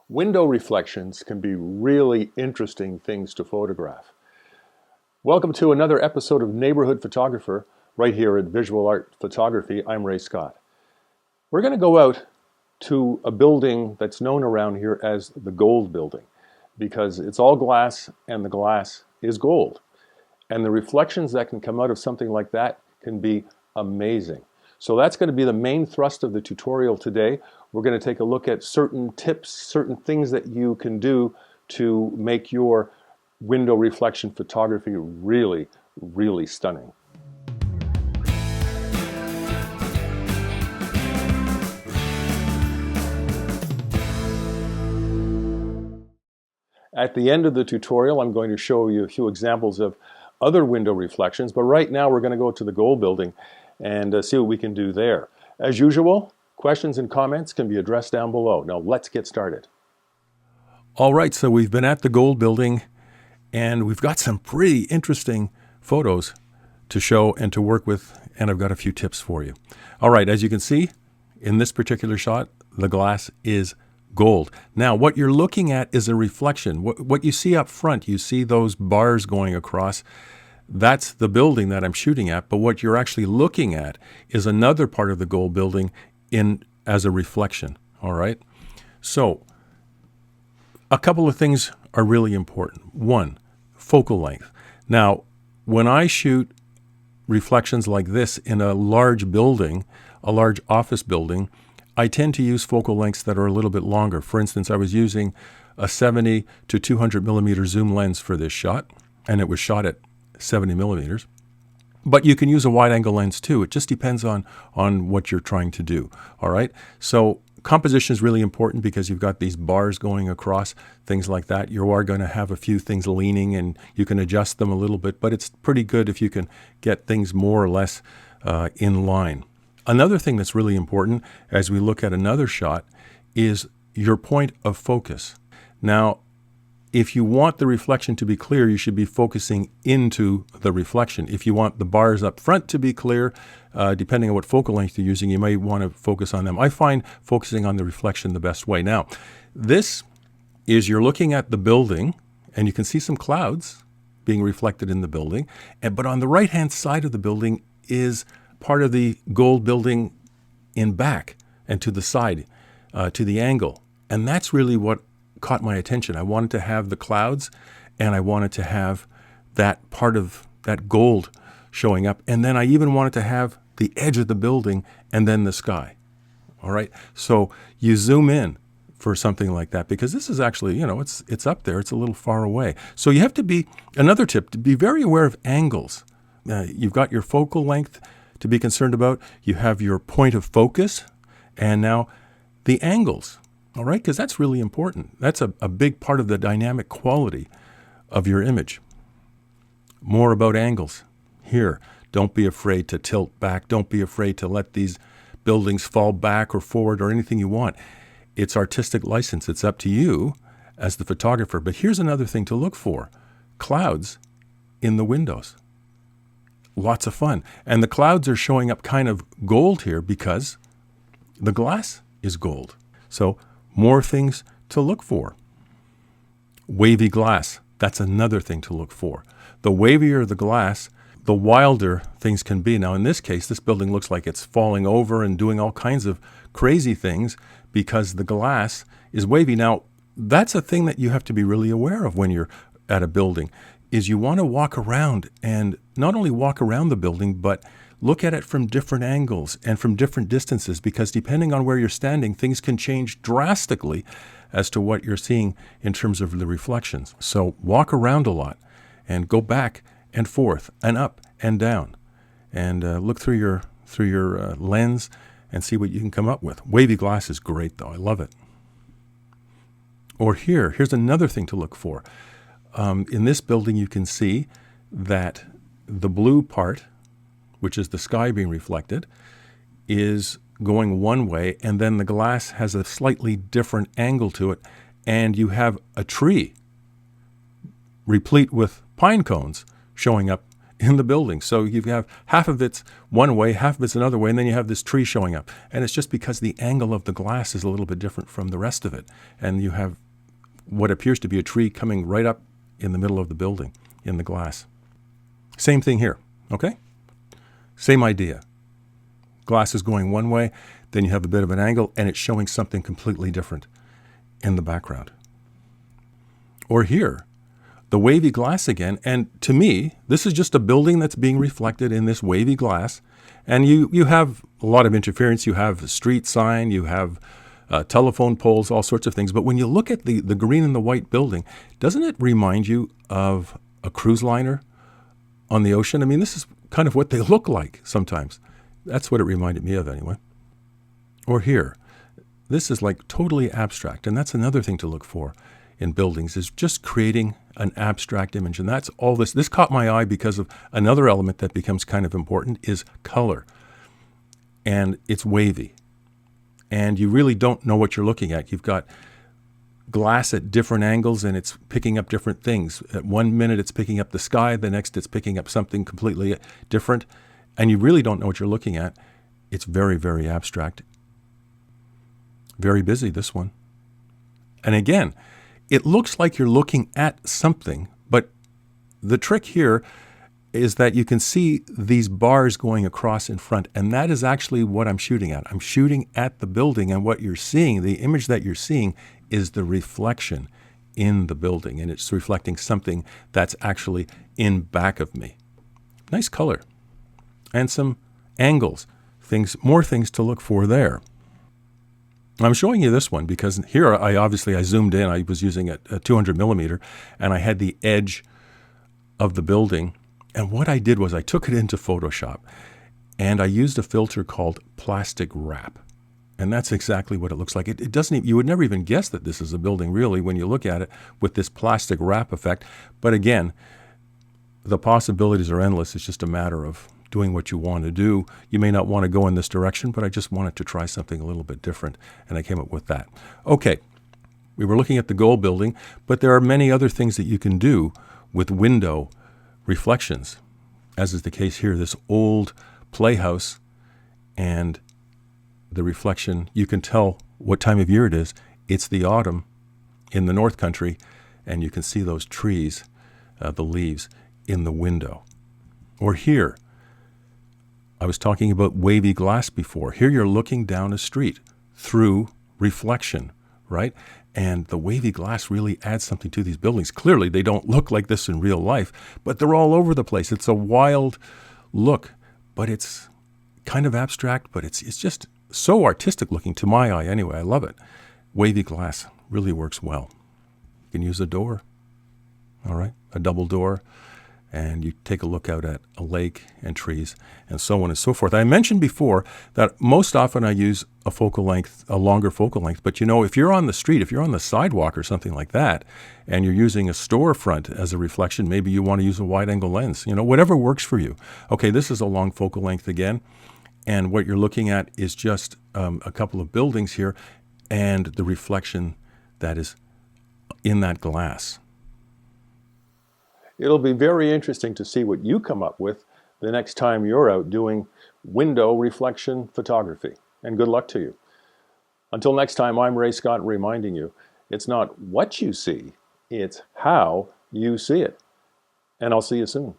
Window reflections can be really interesting things to photograph. Welcome to another episode of Neighborhood Photographer right here at Visual Art Photography. I'm Ray Scott. We're going to go out to a building that's known around here as the Gold Building because it's all glass and the glass is gold. And the reflections that can come out of something like that can be amazing. So that's going to be the main thrust of the tutorial today. We're going to take a look at certain tips, certain things that you can do to make your window reflection photography really, really stunning. At the end of the tutorial, I'm going to show you a few examples of other window reflections, but right now we're going to go to the Gold Building and see what we can do there. As usual, questions and comments can be addressed down below. Now let's get started. All right, so we've been at the Gold Building and we've got some pretty interesting photos to show and to work with, and I've got a few tips for you. All right, as you can see in this particular shot, the glass is gold. Now, what you're looking at is a reflection. What you see up front, you see those bars going across. That's the building that I'm shooting at, but what you're actually looking at is another part of the Gold Building as a reflection, all right? So, a couple of things are really important. One, focal length. Now, when I shoot reflections like this in a large building, a large office building, I tend to use focal lengths that are a little bit longer. For instance, I was using a 70 to 200 millimeter zoom lens for this shot, and it was shot at 70 millimeters. But you can use a wide angle lens too. It just depends on what you're trying to do. All right. So composition is really important because you've got these bars going across, things like that. You are going to have a few things leaning and you can adjust them a little bit, but it's pretty good if you can get things more or less in line. Another thing that's really important as we look at another shot is your point of focus. Now, if you want the reflection to be clear, you should be focusing into the reflection. If you want the bars up front to be clear, depending on what focal length you're using, you may want to focus on them. I find focusing on the reflection the best way. Now, this is you're looking at the building, and you can see some clouds being reflected in the building. But on the right-hand side of the building is part of the Gold Building in back and to the side, to the angle. And that's really what caught my attention. I wanted to have the clouds and I wanted to have that part of that gold showing up. And then I even wanted to have the edge of the building and then the sky. All right. So you zoom in for something like that because this is actually, it's up there. It's a little far away. So you have to be, another tip, to be very aware of angles. You've got your focal length to be concerned about. You have your point of focus and now the angles. All right, because that's really important. That's a big part of the dynamic quality of your image. More about angles here. Don't be afraid to tilt back. Don't be afraid to let these buildings fall back or forward or anything you want. It's artistic license. It's up to you as the photographer. But here's another thing to look for. Clouds in the windows. Lots of fun. And the clouds are showing up kind of gold here because the glass is gold. So more things to look for. Wavy glass, that's another thing to look for. The wavier the glass, the wilder things can be. Now in this case, this building looks like it's falling over and doing all kinds of crazy things because the glass is wavy. Now that's a thing that you have to be really aware of when you're at a building, is you want to walk around and not only walk around the building, but look at it from different angles and from different distances because depending on where you're standing, things can change drastically as to what you're seeing in terms of the reflections. So walk around a lot and go back and forth and up and down and look through your lens and see what you can come up with. Wavy glass is great though. I love it. Or here's another thing to look for. In this building, you can see that the blue part, which is the sky being reflected, is going one way, and then the glass has a slightly different angle to it, and you have a tree replete with pine cones showing up in the building. So you have half of it's one way, half of it's another way, and then you have this tree showing up. And it's just because the angle of the glass is a little bit different from the rest of it. And you have what appears to be a tree coming right up in the middle of the building in the glass. Same thing here, okay? Same idea. Glass is going one way, then you have a bit of an angle, and it's showing something completely different in the background. Or here, the wavy glass again, and to me, this is just a building that's being reflected in this wavy glass, and you have a lot of interference. You have a street sign, you have telephone poles, all sorts of things, but when you look at the green and the white building, doesn't it remind you of a cruise liner on the ocean? I mean, this is kind of what they look like sometimes. That's what it reminded me of anyway. Or here, this is like totally abstract, and that's another thing to look for in buildings, is just creating an abstract image. And that's all this. This caught my eye because of another element that becomes kind of important is color. And it's wavy. And you really don't know what you're looking at. You've got glass at different angles, and it's picking up different things. At one minute it's picking up the sky, the next it's picking up something completely different. And you really don't know what you're looking at. It's very, very abstract. Very busy, this one. And again, it looks like you're looking at something, but the trick here is that you can see these bars going across in front, and that is actually what I'm shooting at. I'm shooting at the building, and what you're seeing, the image that you're seeing, is the reflection in the building, and it's reflecting something that's actually in back of me. Nice color. And some angles, more things to look for there. I'm showing you this one because here I zoomed in. I was using a 200 millimeter, and I had the edge of the building. And what I did was I took it into Photoshop, and I used a filter called plastic wrap. And that's exactly what it looks like. It doesn't even, you would never even guess that this is a building really when you look at it with this plastic wrap effect. But again, the possibilities are endless. It's just a matter of doing what you want to do. You may not want to go in this direction, but I just wanted to try something a little bit different, and I came up with that. Okay, we were looking at the gold building, but there are many other things that you can do with window reflections, as is the case here. This old playhouse, and the reflection, you can tell what time of year it is. It's the autumn in the North Country, and you can see those trees, the leaves, in the window. Or here, I was talking about wavy glass before. Here you're looking down a street through reflection, right? And the wavy glass really adds something to these buildings. Clearly, they don't look like this in real life, but they're all over the place. It's a wild look, but it's kind of abstract, but it's just so artistic looking to my eye anyway. I love it. Wavy glass really works well. You can use a door, all right, a double door, and you take a look out at a lake and trees and so on and so forth. I mentioned before that most often I use a longer focal length, but you know, if you're on the street, if you're on the sidewalk or something like that, and you're using a storefront as a reflection, maybe you want to use a wide angle lens, you know, whatever works for you. Okay, this is a long focal length again, and what you're looking at is just a couple of buildings here and the reflection that is in that glass. It'll be very interesting to see what you come up with the next time you're out doing window reflection photography. And good luck to you. Until next time, I'm Ray Scott reminding you, it's not what you see, it's how you see it. And I'll see you soon.